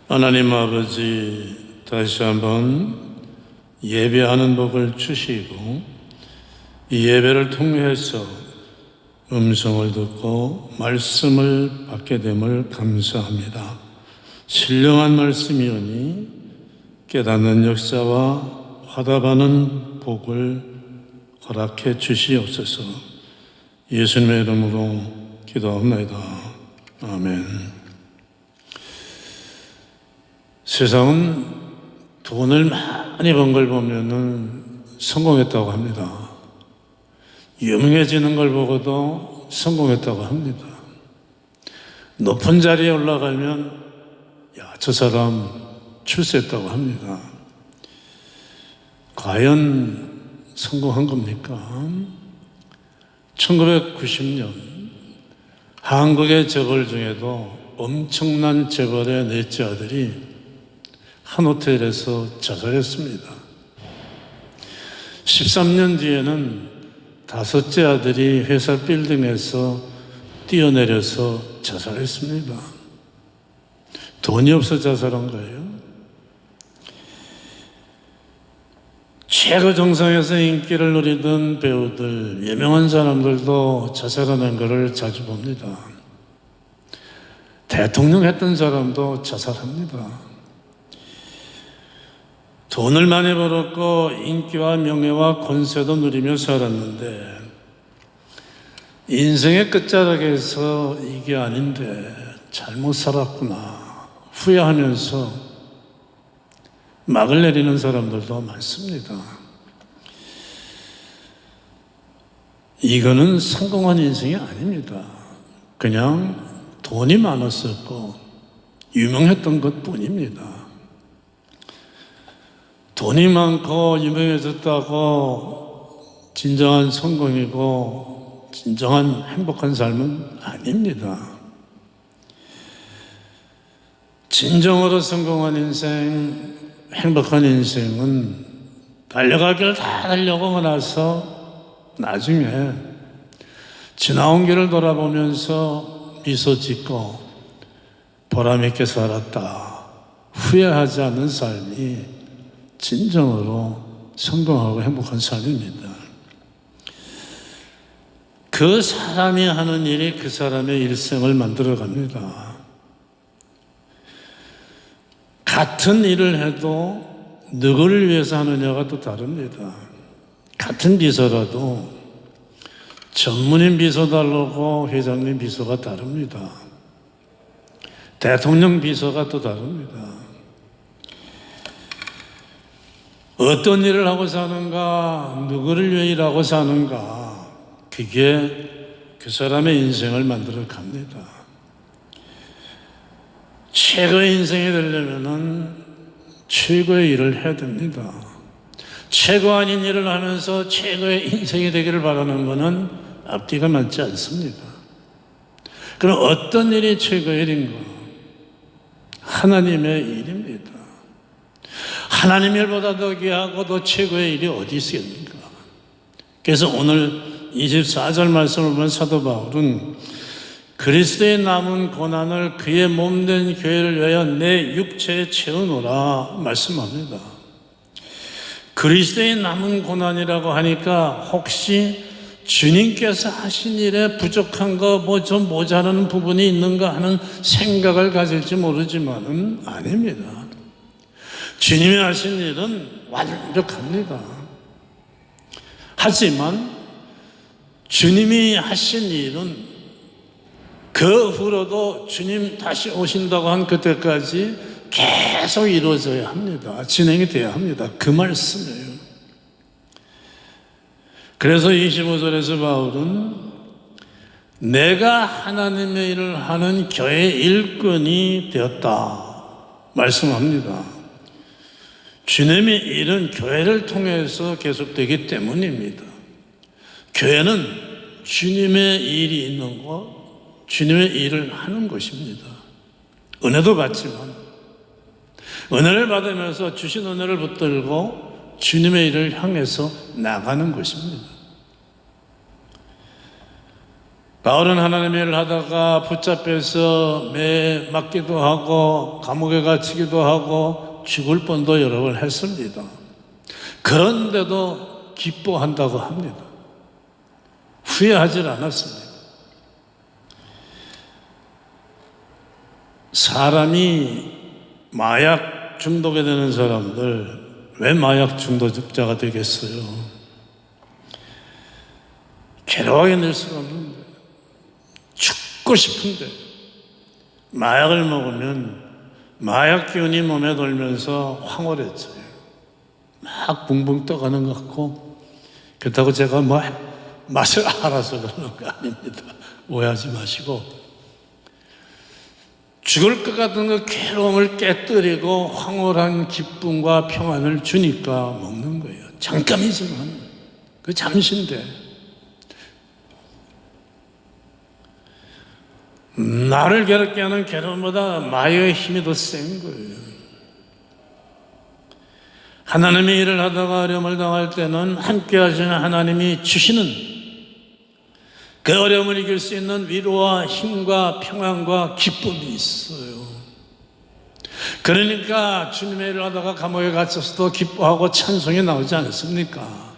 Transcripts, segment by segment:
하나님 아버지, 다시 한번 예배하는 복을 주시고 이 예배를 통해서 음성을 듣고 말씀을 받게 됨을 감사합니다. 신령한 말씀이오니 깨닫는 역사와 화답하는 복을 허락해 주시옵소서. 예수님의 이름으로 기도합니다. 아멘. 세상은 돈을 많이 번 걸 보면은 성공했다고 합니다. 유명해지는 걸 보고도 성공했다고 합니다. 높은 자리에 올라가면 저 사람 출세했다고 합니다. 과연 성공한 겁니까? 1990년 한국의 재벌 중에도 엄청난 재벌의 넷째 아들이 한 호텔에서 자살했습니다. 13년 뒤에는 다섯째 아들이 회사 빌딩에서 뛰어내려서 자살했습니다. 돈이 없어 자살한 거예요. 최고 정상에서 인기를 누리던 배우들, 유명한 사람들도 자살하는 것을 자주 봅니다. 대통령 했던 사람도 자살합니다. 돈을 많이 벌었고 인기와 명예와 권세도 누리며 살았는데 인생의 끝자락에서 이게 아닌데 잘못 살았구나 후회하면서 막을 내리는 사람들도 많습니다. 이거는 성공한 인생이 아닙니다. 그냥 돈이 많았었고 유명했던 것뿐입니다. 돈이 많고 유명해졌다고 진정한 성공이고 진정한 행복한 삶은 아닙니다. 진정으로 성공한 인생, 행복한 인생은 달려가기를 다 달려가고 나서 나중에 지나온 길을 돌아보면서 미소 짓고 보람있게 살았다 후회하지 않는 삶이 진정으로 성공하고 행복한 삶입니다. 그 사람이 하는 일이 그 사람의 일생을 만들어갑니다. 같은 일을 해도 누구를 위해서 하느냐가 또 다릅니다. 같은 비서라도 전문인 비서 다르고 회장님 비서가 다릅니다. 대통령 비서가 또 다릅니다. 어떤 일을 하고 사는가, 누구를 위해 일하고 사는가, 그게 그 사람의 인생을 만들어 갑니다. 최고의 인생이 되려면은 최고의 일을 해야 됩니다. 최고 아닌 일을 하면서 최고의 인생이 되기를 바라는 것은 앞뒤가 맞지 않습니다. 그럼 어떤 일이 최고의 일인가? 하나님의 일입니다. 하나님 일보다 더 귀하고 더 최고의 일이 어디 있습니까? 그래서 오늘 24절 말씀을 보면 사도 바울은 그리스도의 남은 고난을 그의 몸된 교회를 위하여 내 육체에 채우노라 말씀합니다. 그리스도의 남은 고난이라고 하니까 혹시 주님께서 하신 일에 부족한 거 뭐 좀 모자라는 부분이 있는가 하는 생각을 가질지 모르지만은 아닙니다. 주님이 하신 일은 완벽합니다. 하지만 주님이 하신 일은 그 후로도 주님 다시 오신다고 한 그때까지 계속 이루어져야 합니다. 진행이 돼야 합니다. 그 말씀이에요. 그래서 25절에서 바울은 내가 하나님의 일을 하는 교회 일꾼이 되었다 말씀합니다. 주님의 일은 교회를 통해서 계속되기 때문입니다. 교회는 주님의 일이 있는 것, 주님의 일을 하는 것입니다. 은혜도 받지만 은혜를 받으면서 주신 은혜를 붙들고 주님의 일을 향해서 나가는 것입니다. 바울은 하나님의 일을 하다가 붙잡혀서 매 맞기도 하고 감옥에 갇히기도 하고 죽을 뻔도 여러 번 했습니다. 그런데도 기뻐한다고 합니다. 후회하지 않았습니다. 사람이 마약 중독에 되는 사람들 왜 마약 중독자가 되겠어요? 괴로워하게 될 수가 없는데, 죽고 싶은데 마약을 먹으면 마약 기운이 몸에 돌면서 황홀해져요. 막 붕붕 떠가는 것 같고, 그렇다고 제가 뭐 맛을 알아서 그러는 거 아닙니다. 오해하지 마시고, 죽을 것 같은 그 괴로움을 깨뜨리고 황홀한 기쁨과 평안을 주니까 먹는 거예요. 잠깐이지만, 그 잠시인데 나를 괴롭게 하는 괴로움보다 마약의 힘이 더 센 거예요. 하나님의 일을 하다가 어려움을 당할 때는 함께 하시는 하나님이 주시는 그 어려움을 이길 수 있는 위로와 힘과 평안과 기쁨이 있어요. 그러니까 주님의 일을 하다가 감옥에 갇혀서도 기뻐하고 찬송이 나오지 않습니까?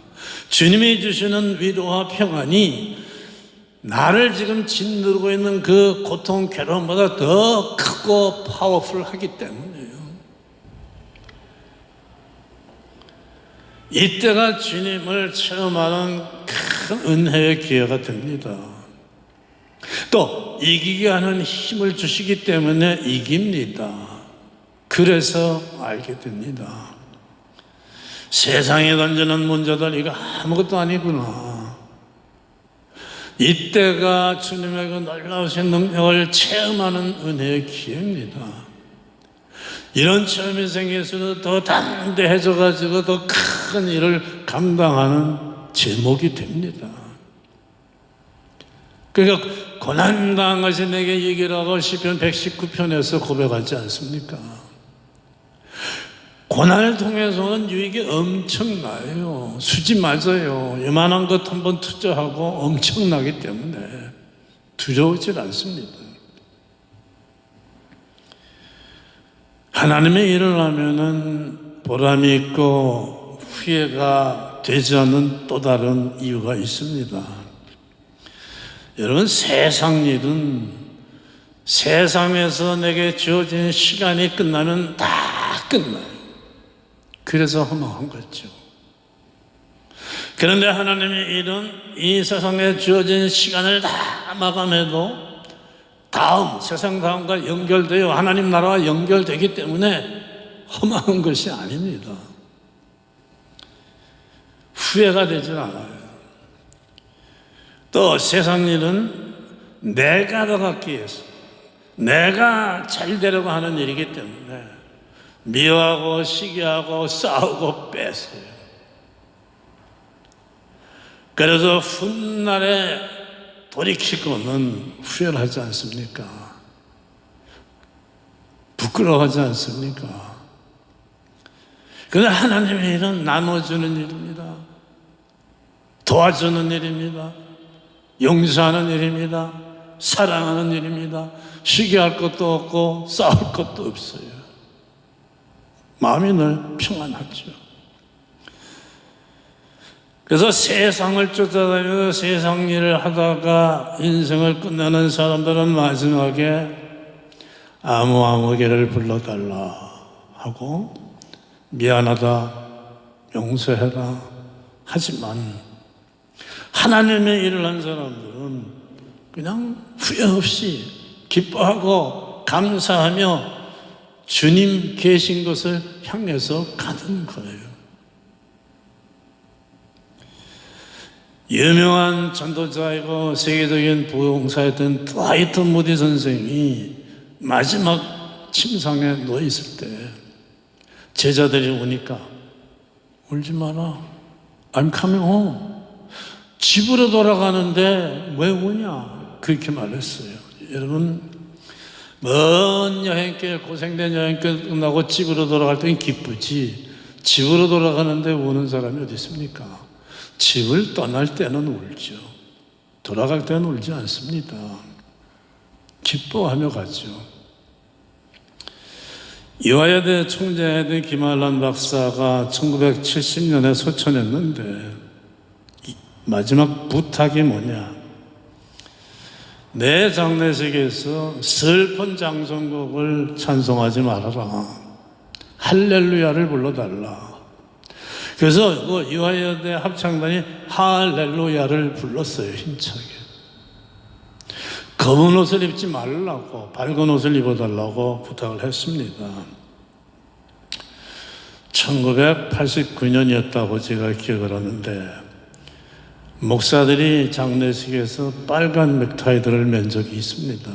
주님이 주시는 위로와 평안이 나를 지금 짓누르고 있는 그 고통, 괴로움보다 더 크고 파워풀하기 때문이에요. 이때가 주님을 체험하는 큰 은혜의 기회가 됩니다. 또 이기게 하는 힘을 주시기 때문에 이깁니다. 그래서 알게 됩니다. 세상에 던지는 문제들 이거 아무것도 아니구나. 이때가 주님의 그 놀라우신 능력을 체험하는 은혜의 기회입니다. 이런 체험이 생길수록 더 담대해져 가지고 더 큰 일을 감당하는 제목이 됩니다. 그러니까 고난당한 것이 내게 이기라고 시편 119편에서 고백하지 않습니까? 고난을 통해서는 유익이 엄청나요. 수지 맞아요. 요만한 것 한번 투자하고 엄청나기 때문에 두려우질 않습니다. 하나님의 일을 하면은 보람이 있고 후회가 되지 않는 또 다른 이유가 있습니다. 여러분, 세상 일은 세상에서 내게 주어진 시간이 끝나면 다 끝나요. 그래서 허망한 거죠. 그런데 하나님의 일은 이 세상에 주어진 시간을 다 마감해도 다음 세상 다음과 연결되어 하나님 나라와 연결되기 때문에 허망한 것이 아닙니다. 후회가 되질 않아요. 또 세상 일은 내가 더 갖기 위해서 내가 잘 되려고 하는 일이기 때문에 미워하고 시기하고 싸우고 뺏어요. 그래서 훗날에 돌이키고는 후회를 하지 않습니까? 부끄러워하지 않습니까? 그런데 하나님의 일은 나눠주는 일입니다. 도와주는 일입니다. 용서하는 일입니다. 사랑하는 일입니다. 시기할 것도 없고 싸울 것도 없어요. 마음이 늘 평안하죠. 그래서 세상을 쫓아다니며 세상 일을 하다가 인생을 끝내는 사람들은 마지막에 아무개를 불러달라 하고 미안하다, 용서해라 하지만 하나님의 일을 한 사람들은 그냥 후회 없이 기뻐하고 감사하며 주님 계신 것을 향해서 가는 거예요. 유명한 전도자이고 세계적인 부흥사였던 드와이트 무디 선생이 마지막 침상에 누워 있을 때 제자들이 오니까 울지 마라. I'm coming home. 집으로 돌아가는데 왜 우냐? 그렇게 말했어요. 여러분, 먼 여행길, 고생된 여행길 끝나고 집으로 돌아갈 때는 기쁘지 집으로 돌아가는데 우는 사람이 어디 있습니까? 집을 떠날 때는 울죠. 돌아갈 때는 울지 않습니다. 기뻐하며 가죠. 이화여대 총재였던 김한란 박사가 1970년에 소천했는데 마지막 부탁이 뭐냐? 내 장례식에서 슬픈 장성곡을 찬송하지 말아라. 할렐루야를 불러달라. 그래서 그 이화여대 합창단이 할렐루야를 불렀어요. 힘차게. 검은 옷을 입지 말라고, 밝은 옷을 입어달라고 부탁을 했습니다. 1989년이었다고 제가 기억을 하는데 목사들이 장례식에서 빨간 넥타이들을 맨 적이 있습니다.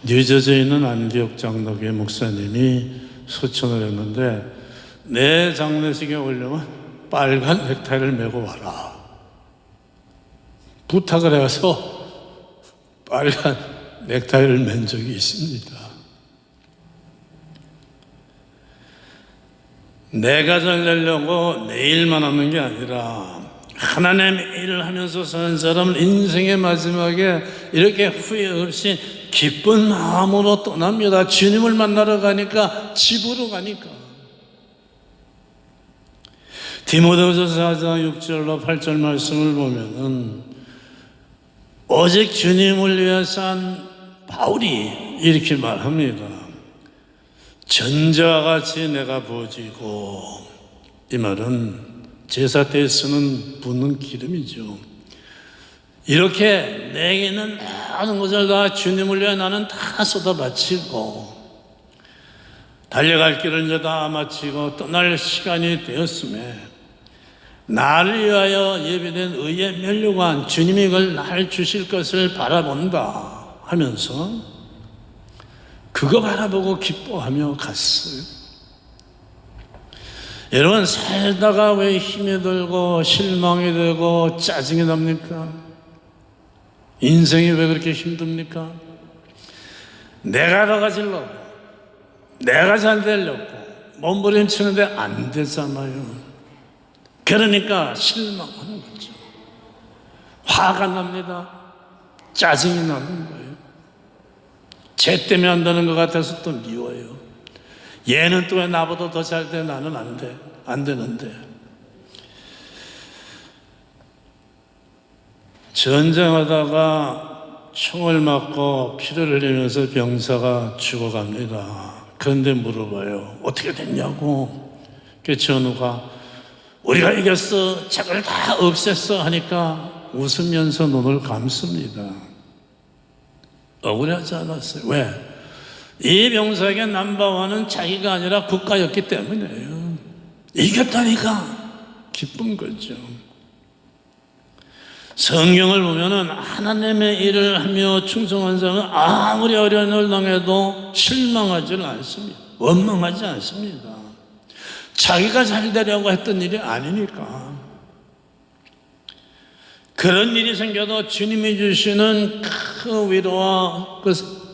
뉴저지에 있는 안디옥 장로교회 목사님이 소천을 했는데 내 장례식에 오려면 빨간 넥타이를 메고 와라. 부탁을 해서 빨간 넥타이를 맨 적이 있습니다. 내가 잘 되려고 내 일만 하는 게 아니라 하나님의 일을 하면서 사는 사람은 인생의 마지막에 이렇게 후회 없이 기쁜 마음으로 떠납니다. 주님을 만나러 가니까, 집으로 가니까. 디모데후서 4장 6절로 8절 말씀을 보면은 오직 주님을 위해 산 바울이 이렇게 말합니다. 전자와 같이 내가 부어지고, 이 말은 제사 때 쓰는 붓는 기름이죠. 이렇게 내게는 모든 것을 다 주님을 위해 나는 다 쏟아 바치고 달려갈 길을 이제 다 마치고 떠날 시간이 되었음에 나를 위하여 예비된 의의 면류관, 주님이 그걸 날 주실 것을 바라본다 하면서 그거 바라보고 기뻐하며 갔어요. 여러분, 살다가 왜 힘이 들고 실망이 되고 짜증이 납니까? 인생이 왜 그렇게 힘듭니까? 내가 더 가지려고, 내가 잘 되려고 몸부림치는데 안 되잖아요. 그러니까 실망하는 거죠. 화가 납니다. 짜증이 나는 거예요. 쟤 때문에 안 되는 것 같아서 또 미워요. 얘는 또 왜 나보다 더 잘 돼? 나는 안 돼. 안 되는데. 전쟁하다가 총을 맞고 피를 흘리면서 병사가 죽어갑니다. 그런데 물어봐요. 어떻게 됐냐고. 그 전우가 우리가 이겼어, 적을 다 없앴어 하니까 웃으면서 눈을 감습니다. 억울하지 않았어요. 왜? 이 병사에게 넘버원은 자기가 아니라 국가였기 때문이에요. 이겼다니까 기쁜 거죠. 성경을 보면은 하나님의 일을 하며 충성한 자는 아무리 어려운 일을 당해도 실망하지는 않습니다. 원망하지 않습니다. 자기가 잘 되려고 했던 일이 아니니까. 그런 일이 생겨도 주님이 주시는 큰 위로와 그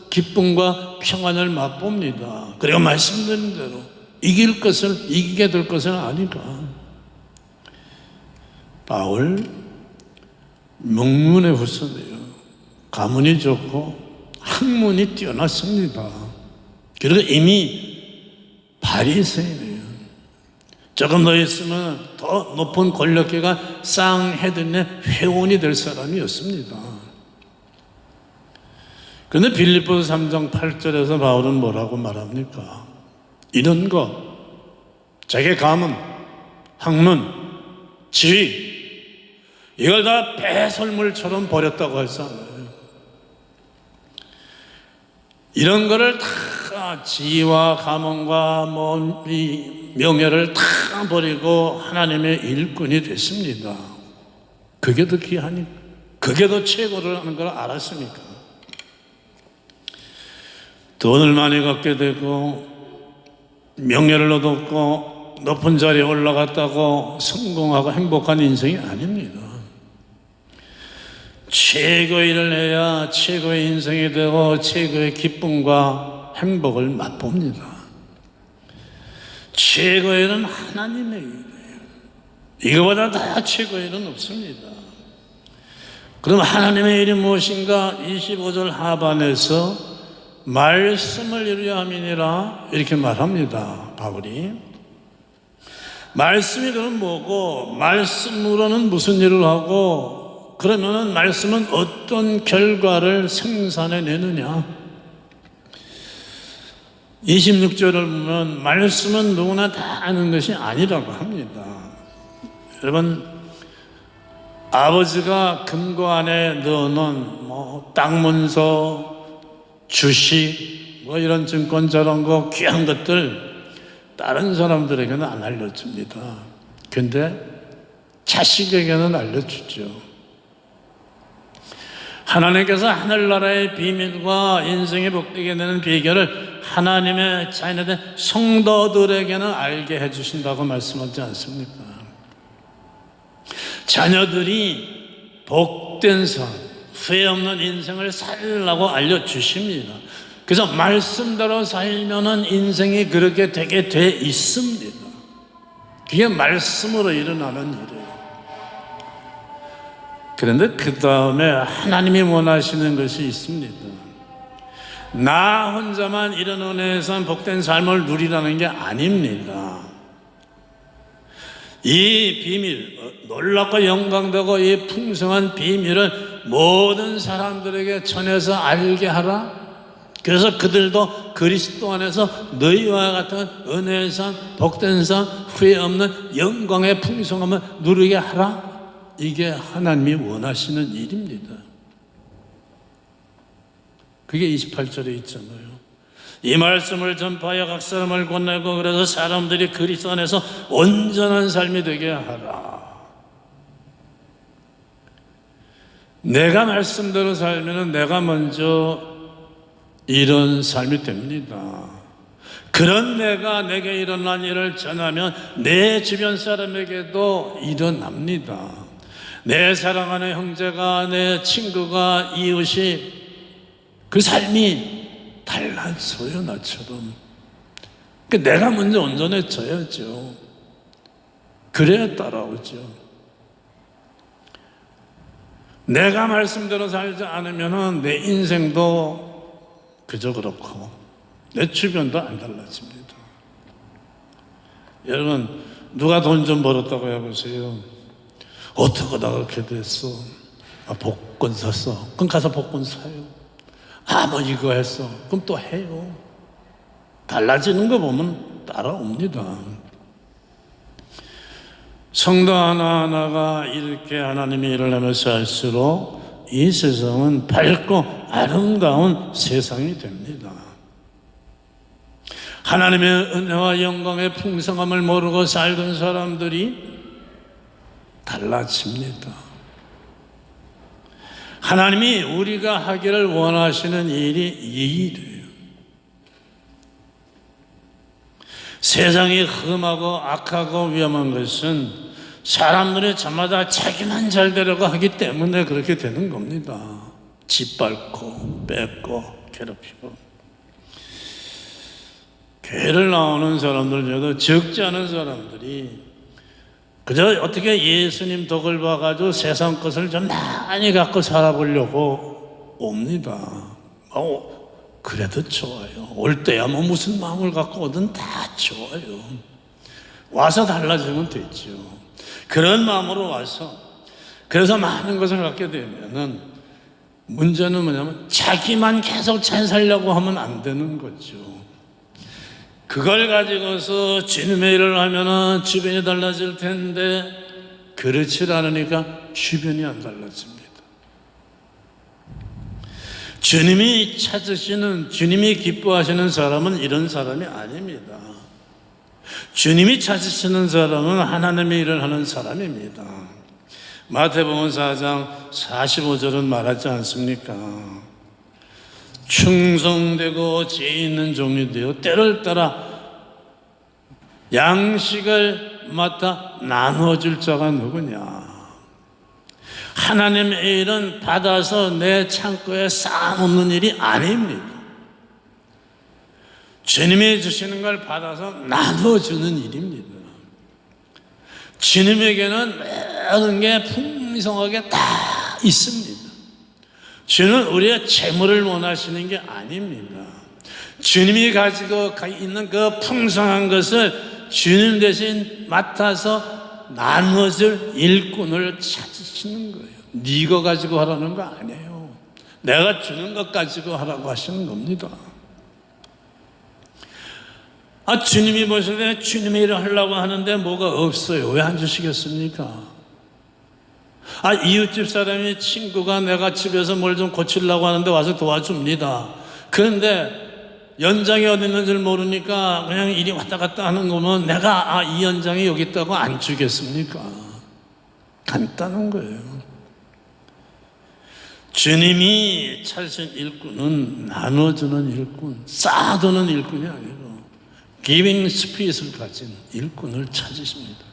기쁨과 평안을 맛봅니다. 그리고 말씀드린 대로 이기게 될 것은 아니까. 바울 명문의 후손이에요. 가문이 좋고 학문이 뛰어났습니다. 그리고 이미 바리새인이에요. 조금 더 있으면 더 높은 권력계가 쌍헤드의 회원이 될 사람이었습니다. 그런데 빌립보서 3장 8절에서 바울은 뭐라고 말합니까? 이런 것, 자기 가문, 학문, 지위, 이걸 다 배설물처럼 버렸다고 하잖아요. 이런 거를 다 지위와 가문과 이 명예를 다 버리고 하나님의 일꾼이 됐습니다. 그게 더 귀하니까, 그게 더 최고를 하는 걸 알았으니까. 돈을 많이 갖게 되고 명예를 얻었고 높은 자리에 올라갔다고 성공하고 행복한 인생이 아닙니다. 최고의 일을 해야 최고의 인생이 되고 최고의 기쁨과 행복을 맛봅니다. 최고의 일은 하나님의 일이에요. 이거보다 더 최고의 일은 없습니다. 그럼 하나님의 일이 무엇인가? 25절 하반에서 말씀을 이루려 함이니라 이렇게 말합니다. 바울이. 말씀이 그럼 뭐고, 말씀으로는 무슨 일을 하고, 그러면은 말씀은 어떤 결과를 생산해내느냐? 26절을 보면 말씀은 누구나 다 아는 것이 아니라고 합니다. 여러분, 아버지가 금고 안에 넣어놓은 땅 문서, 주식, 이런 증권 저런 거 귀한 것들 다른 사람들에게는 안 알려줍니다. 근데 자식에게는 알려주죠. 하나님께서 하늘나라의 비밀과 인생의 복되게 되는 비결을 하나님의 자녀된 성도들에게는 알게 해주신다고 말씀하지 않습니까? 자녀들이 복된 삶, 후회 없는 인생을 살라고 알려주십니다. 그래서 말씀대로 살면은 인생이 그렇게 되게 돼 있습니다. 그게 말씀으로 일어나는 일이에요. 그런데 그 다음에 하나님이 원하시는 것이 있습니다. 나 혼자만 이런 은혜에서 복된 삶을 누리라는 게 아닙니다. 이 비밀, 놀랍고 영광되고 이 풍성한 비밀을 모든 사람들에게 전해서 알게 하라. 그래서 그들도 그리스도 안에서 너희와 같은 은혜의 삶, 복된 삶, 후회 없는 영광의 풍성함을 누리게 하라. 이게 하나님이 원하시는 일입니다. 그게 28절에 있잖아요. 이 말씀을 전파하여 각 사람을 권내고 그래서 사람들이 그리스도 안에서 온전한 삶이 되게 하라. 내가 말씀대로 살면 내가 먼저 이런 삶이 됩니다. 그런 내가 내게 일어난 일을 전하면 내 주변 사람에게도 일어납니다. 내 사랑하는 형제가, 내 친구가, 이웃이 그 삶이 달라져요, 나처럼. 내가 먼저 온전해져야죠. 그래야 따라오죠. 내가 말씀대로 살지 않으면 내 인생도 그저 그렇고 내 주변도 안 달라집니다. 여러분, 누가 돈 좀 벌었다고 해보세요. 어떻게 하다가 그렇게 됐어? 복권 샀어. 그럼 가서 복권 사요. 이거 했어. 그럼 또 해요. 달라지는 거 보면 따라옵니다. 성도 하나하나가 이렇게 하나님의 일을 하면서 할수록 이 세상은 밝고 아름다운 세상이 됩니다. 하나님의 은혜와 영광의 풍성함을 모르고 살던 사람들이 달라집니다. 하나님이 우리가 하기를 원하시는 일이 이 일이에요. 세상이 험하고 악하고 위험한 것은 사람들이 저마다 자기만 잘 되려고 하기 때문에 그렇게 되는 겁니다. 짓밟고 뺏고 괴롭히고. 교회를 나오는 사람들 중에도 적지 않은 사람들이 그저 어떻게 예수님 덕을 봐가지고 세상 것을 좀 많이 갖고 살아보려고 옵니다. 그래도 좋아요. 올 때야 무슨 마음을 갖고 오든 다 좋아요. 와서 달라지면 되죠. 그런 마음으로 와서 그래서 많은 것을 갖게 되면은 문제는 뭐냐면 자기만 계속 잘 살려고 하면 안 되는 거죠. 그걸 가지고서 주님의 일을 하면은 주변이 달라질 텐데 그렇지 않으니까 주변이 안 달라집니다. 주님이 찾으시는, 주님이 기뻐하시는 사람은 이런 사람이 아닙니다. 주님이 찾으시는 사람은 하나님의 일을 하는 사람입니다. 마태복음 4장 45절은 말하지 않습니까? 충성되고 지혜 있는 종이 되어 때를 따라 양식을 맡아 나눠줄 자가 누구냐? 하나님의 일은 받아서 내 창고에 쌓아놓는 일이 아닙니다. 주님이 주시는 걸 받아서 나눠주는 일입니다. 주님에게는 모든 게 풍성하게 다 있습니다. 주는 우리의 재물을 원하시는 게 아닙니다. 주님이 가지고 있는 그 풍성한 것을 주님 대신 맡아서 나눠줄 일꾼을 찾으시는 거예요. 네가 가지고 하라는 거 아니에요. 내가 주는 것 가지고 하라고 하시는 겁니다. 주님이 보실 때 주님의 일을 하려고 하는데 뭐가 없어요. 왜 안 주시겠습니까? 이웃집 사람이 친구가 내가 집에서 뭘 좀 고치려고 하는데 와서 도와줍니다. 그런데 연장이 어디 있는 줄 모르니까 그냥 이리 왔다 갔다 하는 거면 내가 이 연장이 여기 있다고 안 주겠습니까? 간단한 거예요. 주님이 찾으신 일꾼은 나눠주는 일꾼, 쌓아두는 일꾼이 아니고 기빙 스피릿을 가진 일꾼을 찾으십니다.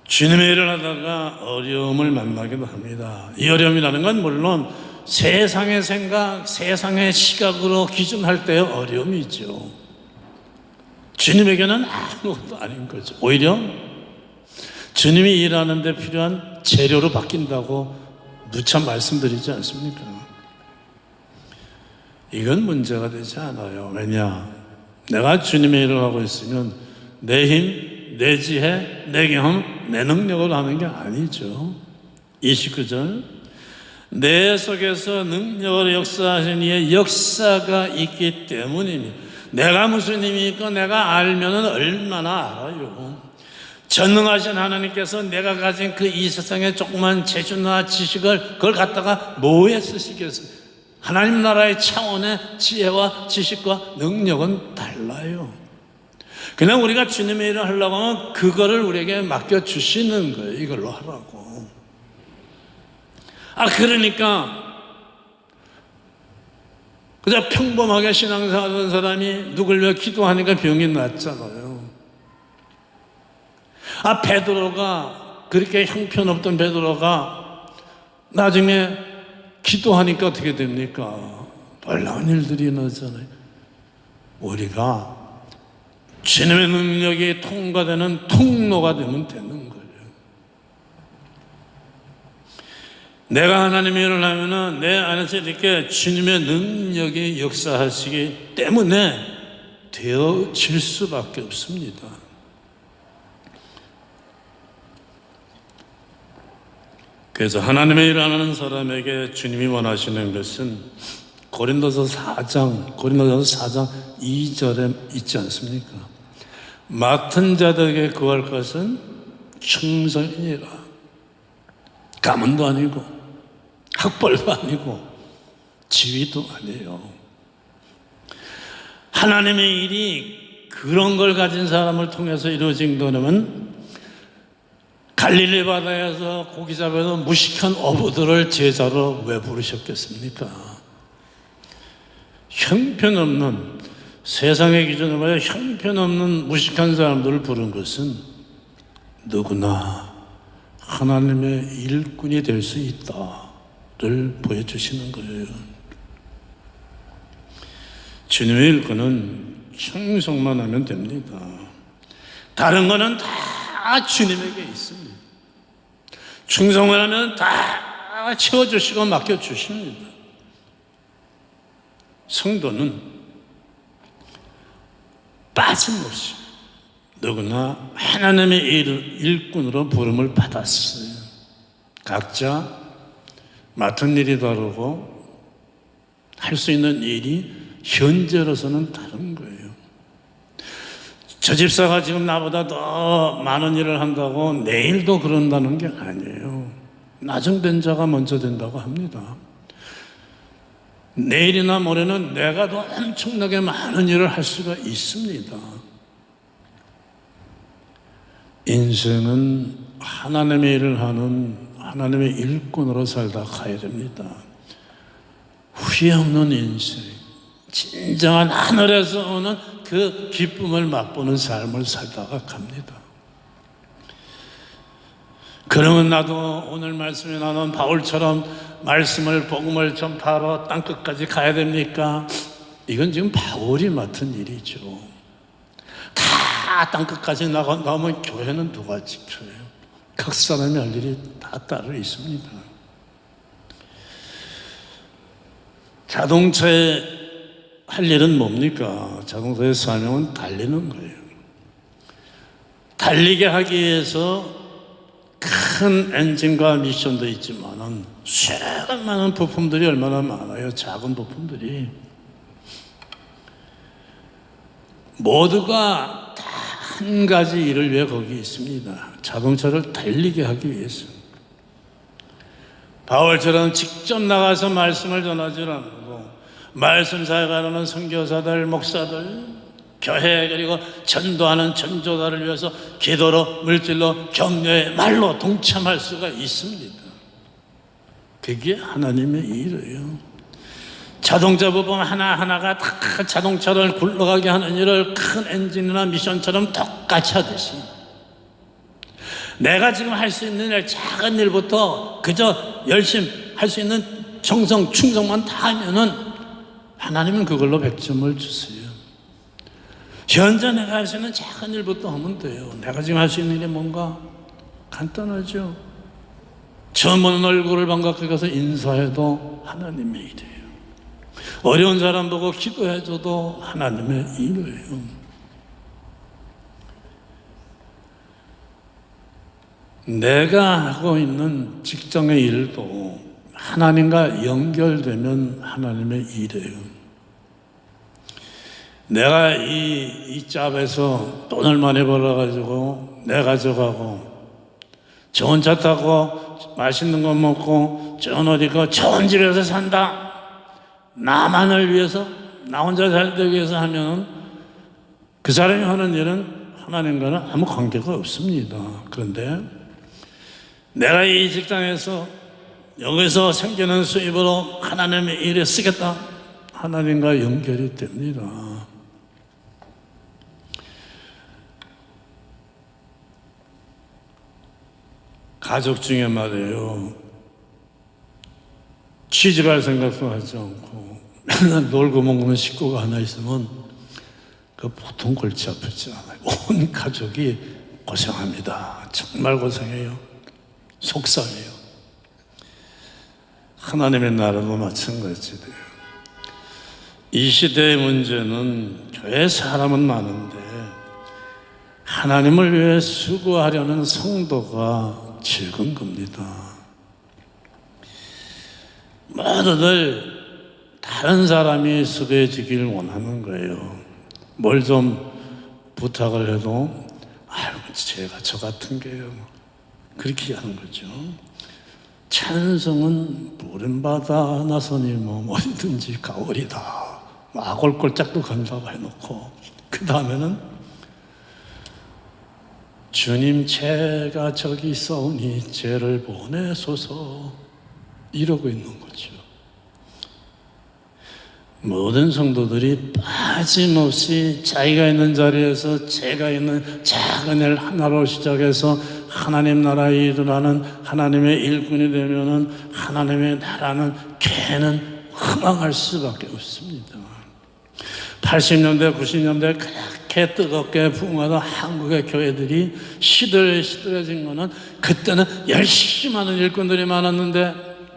주님의 일을 하다가 어려움을 만나기도 합니다. 이 어려움이라는 건 물론 세상의 생각, 세상의 시각으로 기준할 때의 어려움이죠. 주님에게는 아무것도 아닌 거죠. 오히려 주님이 일하는 데 필요한 재료로 바뀐다고 누차 말씀드리지 않습니까? 이건 문제가 되지 않아요. 왜냐? 내가 주님의 일을 하고 있으면 내 힘, 내 지혜, 내 경험, 내 능력으로 하는 게 아니죠. 29절 내 속에서 능력으로 역사하신 이의 역사가 있기 때문입니다. 내가 무슨 힘이 있고 내가 알면 얼마나 알아요. 전능하신 하나님께서 내가 가진 그 이 세상의 조그만 재주나 지식을 그걸 갖다가 뭐에 쓰시겠어요? 하나님 나라의 차원의 지혜와 지식과 능력은 달라요. 그냥 우리가 주님의 일을 하려고 하면 그거를 우리에게 맡겨주시는 거예요. 이걸로 하라고. 그러니까 그저 평범하게 신앙생활하던 사람이 누굴 위해 기도하니까 병이 낫잖아요. 베드로가 그렇게 형편없던 베드로가 나중에 기도하니까 어떻게 됩니까? 놀라운 일들이 나잖아요. 우리가 주님의 능력이 통과되는 통로가 되면 되는 거예요. 내가 하나님의 일을 하면은 내 안에서 이렇게 주님의 능력이 역사하시기 때문에 되어질 수밖에 없습니다. 그래서 하나님의 일을 하는 사람에게 주님이 원하시는 것은 고린도서 4장 2절에 있지 않습니까? 맡은 자들에게 구할 것은 충성이니라. 가문도 아니고 학벌도 아니고 지위도 아니에요. 하나님의 일이 그런 걸 가진 사람을 통해서 이루어진 거라면 갈릴리 바다에서 고기 잡아서 무식한 어부들을 제자로 왜 부르셨겠습니까? 형편없는, 세상의 기준으로 봐야 형편없는 무식한 사람들을 부른 것은 누구나 하나님의 일꾼이 될 수 있다를 보여주시는 거예요. 주님의 일꾼은 충성만 하면 됩니다. 다른 거는 다 주님에게 있습니다. 충성을 하면 다 채워주시고 맡겨주십니다. 성도는 빠짐없이 누구나 하나님의 일꾼으로 부름을 받았어요. 각자 맡은 일이 다르고 할 수 있는 일이 현재로서는 다른 거예요. 저 집사가 지금 나보다 더 많은 일을 한다고 내일도 그런다는 게 아니에요. 나중된 자가 먼저 된다고 합니다. 내일이나 모레는 내가 더 엄청나게 많은 일을 할 수가 있습니다. 인생은 하나님의 일을 하는 하나님의 일꾼으로 살다 가야 됩니다. 후회 없는 인생, 진정한 하늘에서 오는 그 기쁨을 맛보는 삶을 살다가 갑니다. 그러면 나도 오늘 말씀에 나눈 바울처럼 말씀을 복음을 전파하러 땅끝까지 가야 됩니까? 이건 지금 바울이 맡은 일이죠. 다 땅끝까지 나오면 교회는 누가 지켜요? 각 사람이 할 일이 다 따로 있습니다. 자동차에 할 일은 뭡니까? 자동차의 사명은 달리는 거예요. 달리게 하기 위해서 큰 엔진과 미션도 있지만은 수많은 부품들이 얼마나 많아요. 작은 부품들이 모두가 다 한 가지 일을 위해 거기 있습니다. 자동차를 달리게 하기 위해서. 바울처럼 직접 나가서 말씀을 전하지 않고 말씀 사역하는 선교사들, 목사들, 교회 그리고 전도하는 전도자를 위해서 기도로, 물질로, 격려에 말로 동참할 수가 있습니다. 그게 하나님의 일이에요. 자동차 부품 하나하나가 다 자동차를 굴러가게 하는 일을 큰 엔진이나 미션처럼 똑같이 하듯이 내가 지금 할 수 있는 일, 작은 일부터 그저 열심히 할 수 있는 정성, 충성만 다 하면은 하나님은 그걸로 100점을 주세요. 현재 내가 할 수 있는 작은 일부터 하면 돼요. 내가 지금 할 수 있는 일이 뭔가 간단하죠. 처음 보는 얼굴을 반갑게 가서 인사해도 하나님의 일이에요. 어려운 사람 보고 기도해줘도 하나님의 일이에요. 내가 하고 있는 직장의 일도 하나님과 연결되면 하나님의 일이에요. 내가 이 짭에서 돈을 많이 벌어가지고 내 가져가고 좋은 차 타고 맛있는 거 먹고 좋은 옷 입고 좋은 집에서 산다. 나만을 위해서, 나 혼자 살기 위해서 하면 그 사람이 하는 일은 하나님과는 아무 관계가 없습니다. 그런데 내가 이 직장에서 여기서 생기는 수입으로 하나님의 일에 쓰겠다. 하나님과 연결이 됩니다. 가족 중에 말이에요. 취직할 생각도 하지 않고 맨날 놀고 먹는 식구가 하나 있으면 그 보통 골치 아프지 않아요. 온 가족이 고생합니다. 정말 고생해요. 속상해요. 하나님의 나라도 마찬가지예요. 이 시대의 문제는 교회 사람은 많은데 하나님을 위해 수고하려는 성도가 적은 겁니다. 모두들 다른 사람이 수고해주길 원하는 거예요. 뭘 좀 부탁을 해도 아이고 제가 저 같은 게요. 그렇게 하는 거죠. 찬송은 푸른 바다 나서니 뭐 어디든지 가오리다. 아골골짝도 간다고 해놓고 그 다음에는 주님 제가 저기 있사오니 죄를 보내소서 이러고 있는 거죠. 모든 성도들이 빠짐없이 자기가 있는 자리에서 제가 있는 작은 일 하나로 시작해서 하나님 나라에 일어나는 하나님의 일꾼이 되면은 하나님의 나라는 걔는 흥황할 수밖에 없습니다. 80년대, 90년대 그렇게 뜨겁게 부흥하던 한국의 교회들이 시들시들해진 거는 그때는 열심히 하는 일꾼들이 많았는데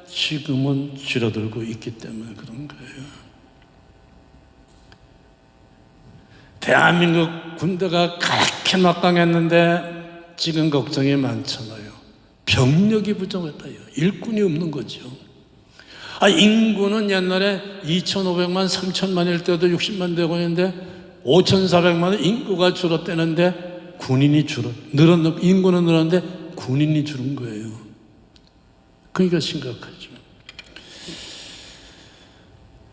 지금은 줄어들고 있기 때문에 그런 거예요. 대한민국 군대가 그렇게 막강했는데 지금 걱정이 많잖아요. 병력이 부족했다요. 일꾼이 없는 거죠. 인구는 옛날에 2,500만, 3,000만일 때도 60만 되고 있는데 5,400만은 인구가 줄었다는데 군인이 인구는 늘었는데 군인이 줄은 거예요. 그러니까 심각하죠.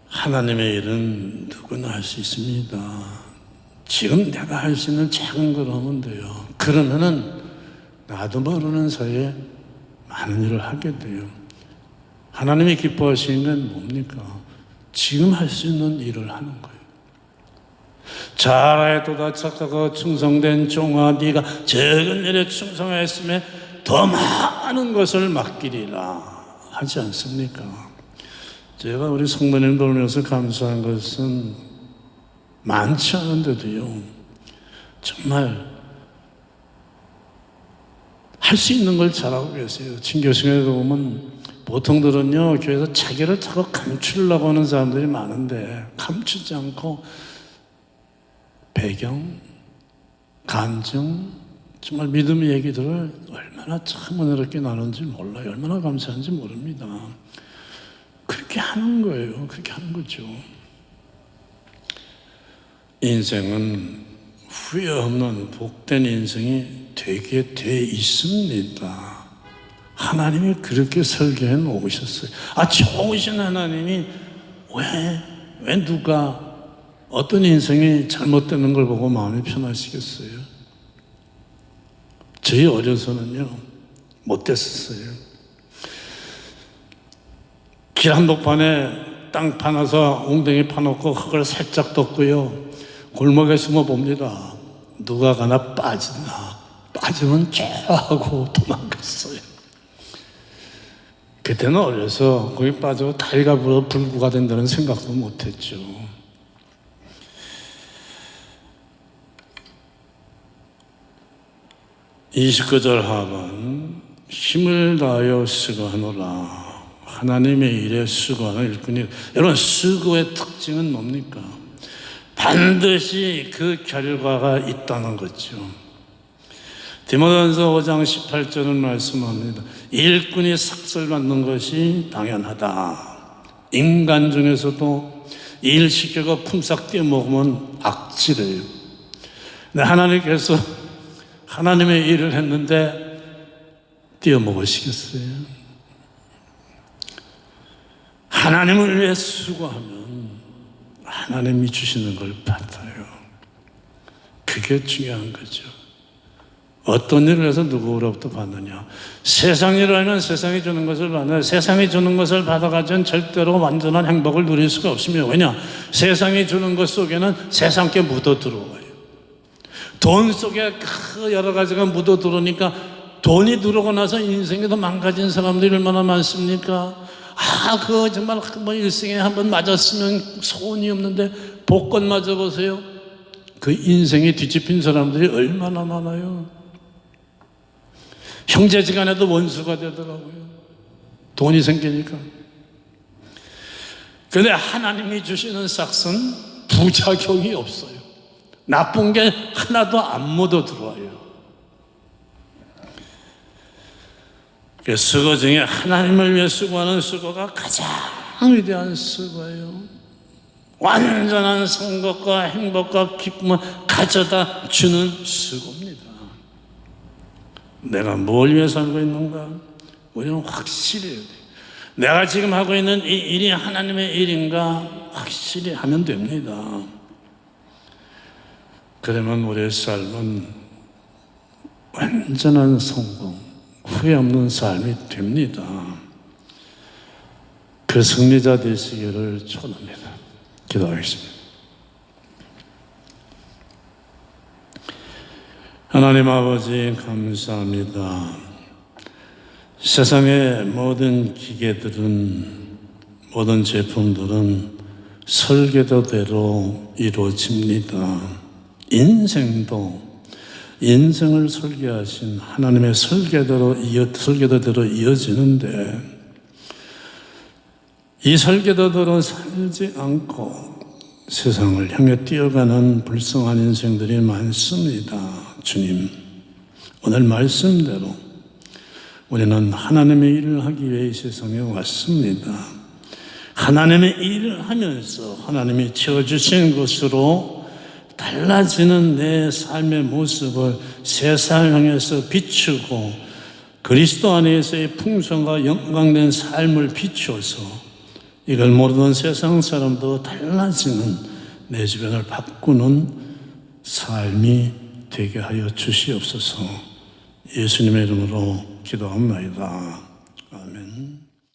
하나님의 일은 누구나 할 수 있습니다. 지금 내가 할 수 있는 작은 걸 하면 돼요. 그러면은 나도 모르는 사이에 많은 일을 하게 돼요. 하나님이 기뻐하시는 건 뭡니까? 지금 할 수 있는 일을 하는 거예요. 잘하여도다 착하고 충성된 종아 네가 적은 일에 충성하였으면 더 많은 것을 맡기리라 하지 않습니까? 제가 우리 성도님 돌면서 감사한 것은 많지 않은데도요, 정말 할 수 있는 걸 잘하고 계세요. 친교생에도 보면 보통들은요, 교회에서 자기를 자꾸 감추려고 하는 사람들이 많은데, 감추지 않고 배경, 간증, 정말 믿음의 얘기들을 얼마나 참 은혜롭게 나누는지 몰라요. 얼마나 감사한지 모릅니다. 그렇게 하는 거예요. 그렇게 하는 거죠. 인생은 후회 없는 복된 인생이 되게 돼 있습니다. 하나님이 그렇게 설계해 놓으셨어요. 좋으신 하나님이 왜 누가 어떤 인생이 잘못되는 걸 보고 마음이 편하시겠어요? 저희 어려서는요, 못됐었어요. 길 한복판에 땅 파놔서 웅덩이 파놓고 흙을 살짝 덮고요, 골목에 숨어 봅니다. 누가 가나 빠진다. 빠지면 쫙 하고 도망갔어요. 그때는 어려서 거기 빠져 다리가 불구가 된다는 생각도 못했죠. (29절) 하반 힘을 다하여 수고하노라. 하나님의 일에 수고하는 일꾼이, 여러분, 수고의 특징은 뭡니까? 반드시 그 결과가 있다는 거죠. 디모데전서 5장 18절은 말씀합니다. 일꾼이 삭설받는 것이 당연하다. 인간 중에서도 일 시켜가 품삯 떼먹으면 악질이에요. 근데 하나님께서 하나님의 일을 했는데 떼어먹으시겠어요? 하나님을 위해 수고하면 하나님이 주시는 걸 받아요. 그게 중요한 거죠. 어떤 일을 해서 누구로부터 받느냐? 세상 일을 하면 세상이 주는 것을 받아요. 세상이 주는 것을 받아가지고는 절대로 완전한 행복을 누릴 수가 없습니다. 왜냐? 세상이 주는 것 속에는 세상께 묻어 들어와요. 돈 속에 여러 가지가 묻어 들어오니까, 돈이 들어오고 나서 인생이 더 망가진 사람들이 얼마나 많습니까? 정말 일생에 한번 맞았으면 소원이 없는데 복권 맞아보세요. 그 인생이 뒤집힌 사람들이 얼마나 많아요. 형제지간에도 원수가 되더라고요. 돈이 생기니까. 그런데 하나님이 주시는 삭은 부작용이 없어요. 나쁜 게 하나도 안 묻어 들어와요. 수고 중에 하나님을 위해 수고하는 수고가 가장 위대한 수고예요. 완전한 성공과 행복과 기쁨을 가져다 주는 수고입니다. 내가 뭘 위해 살고 있는가? 우리는 확실히 해야 돼요. 내가 지금 하고 있는 이 일이 하나님의 일인가 확실히 하면 됩니다. 그러면 우리의 삶은 완전한 성공, 후회 없는 삶이 됩니다. 그 승리자 되시기를 축원합니다. 기도하겠습니다. 하나님 아버지, 감사합니다. 세상의 모든 기계들은, 모든 제품들은 설계도대로 이루어집니다. 인생을 설계하신 하나님의 설계도대로 이어지는데, 이 설계도대로 살지 않고 세상을 향해 뛰어가는 불쌍한 인생들이 많습니다. 주님, 오늘 말씀대로 우리는 하나님의 일을 하기 위해 이 세상에 왔습니다. 하나님의 일을 하면서 하나님이 지어주신 것으로 달라지는 내 삶의 모습을 세상을 향해서 비추고 그리스도 안에서의 풍성과 영광된 삶을 비추어서 이걸 모르는 세상 사람도 달라지는 내 주변을 바꾸는 삶이 되게 하여 주시옵소서. 예수님의 이름으로 기도합니다.